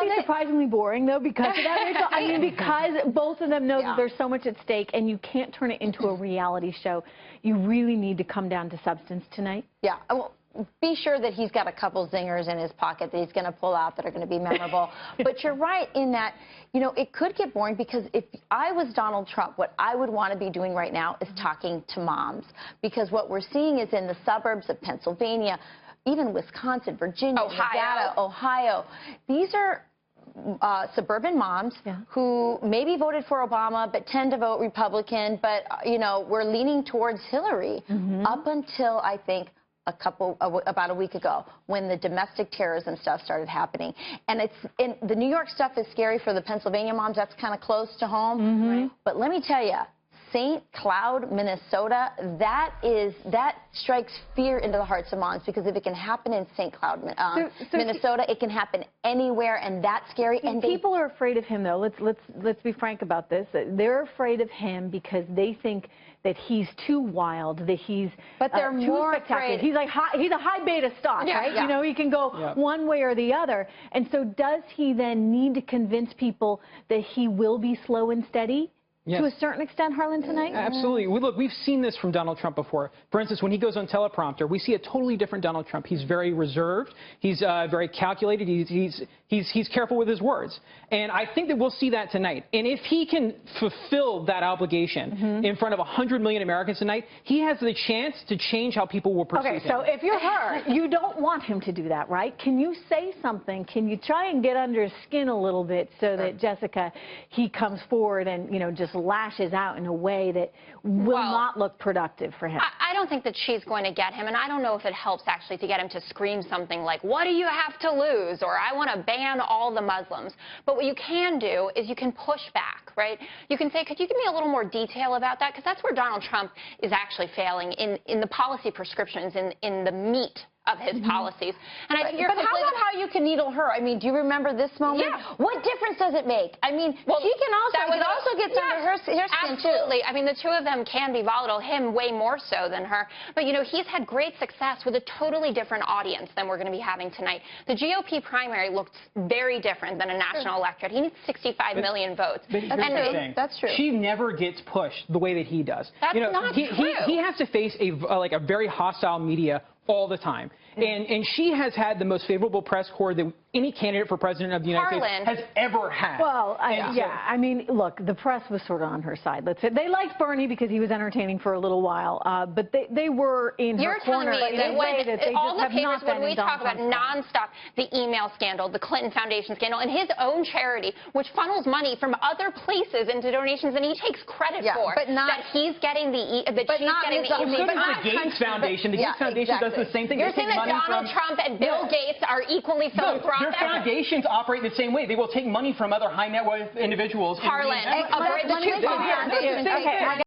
be surprisingly boring, though, because of that, Rachel. I mean, because both of them know that there's so much at stake, and you can't turn it into a reality show. You really need to come down to substance tonight. Yeah. Well, be sure that he's got a couple zingers in his pocket that he's going to pull out that are going to be memorable. But you're right in that, you know, it could get boring, because if I was Donald Trump, what I would want to be doing right now is talking to moms. Because what we're seeing is in the suburbs of Pennsylvania, even Wisconsin, Virginia, Nevada, Ohio, these are suburban moms who maybe voted for Obama but tend to vote Republican, but, you know, we're leaning towards Hillary up until, I think, about a week ago, when the domestic terrorism stuff started happening. And the New York stuff is scary for the Pennsylvania moms. That's kind of close to home. Right. But let me tell you, St. Cloud, Minnesota, that strikes fear into the hearts of moms, because if it can happen in St. Cloud, Minnesota, it can happen anywhere, and that's scary. And people are afraid of him, though. Let's be frank about this. They're afraid of him because they think that he's too wild, that he's too spectacular. He's like he's a high beta stock, right? You know, he can go one way or the other. And so does he then need to convince people that he will be slow and steady? Yes. To a certain extent, Harlan, tonight? Absolutely. Look, we've seen this from Donald Trump before. For instance, when he goes on teleprompter, we see a totally different Donald Trump. He's very reserved. He's very calculated. He's careful with his words. And I think that we'll see that tonight. And if he can fulfill that obligation in front of 100 million Americans tonight, he has the chance to change how people will perceive him. Okay, so if you're her, you don't want him to do that, right? Can you say something? Can you try and get under his skin a little bit so that Jessica, he comes forward and, you know, just lashes out in a way that will not look productive for him? I don't think that she's going to get him, and I don't know if it helps actually to get him to scream something like, "What do you have to lose?" or "I want to ban all the Muslims." But what you can do is you can push back, right? You can say, "Could you give me a little more detail about that?" Because that's where Donald Trump is actually failing, in the policy prescriptions, in the meat of his policies. And I think but how about how you can needle her? I mean, do you remember this moment? Yeah. What difference does it make? I mean, she can also get under her skin, absolutely. too. I mean, the two of them can be volatile, him way more so than her. But, you know, he's had great success with a totally different audience than we're going to be having tonight. The GOP primary looked very different than a national electorate. He needs 65 million votes. That's true. She never gets pushed the way that he does. That's not true. He has to face a very hostile media all the time. And she has had the most favorable press corps that any candidate for president of the United States has ever had. Well, I mean, look, the press was sort of on her side. Let's say they liked Bernie because he was entertaining for a little while, but they were in her corner in a way that they just have not been. When we talk about nonstop, the email scandal, the Clinton Foundation scandal, and his own charity, which funnels money from other places into donations, and he takes credit for, but not that he's getting the the Gates Foundation. The Gates Foundation does the same thing. You're saying that Donald Trump and Bill Gates are equally philanthropic? Their foundations operate the same way. They will take money from other high net worth individuals. Harlan, the two foundations.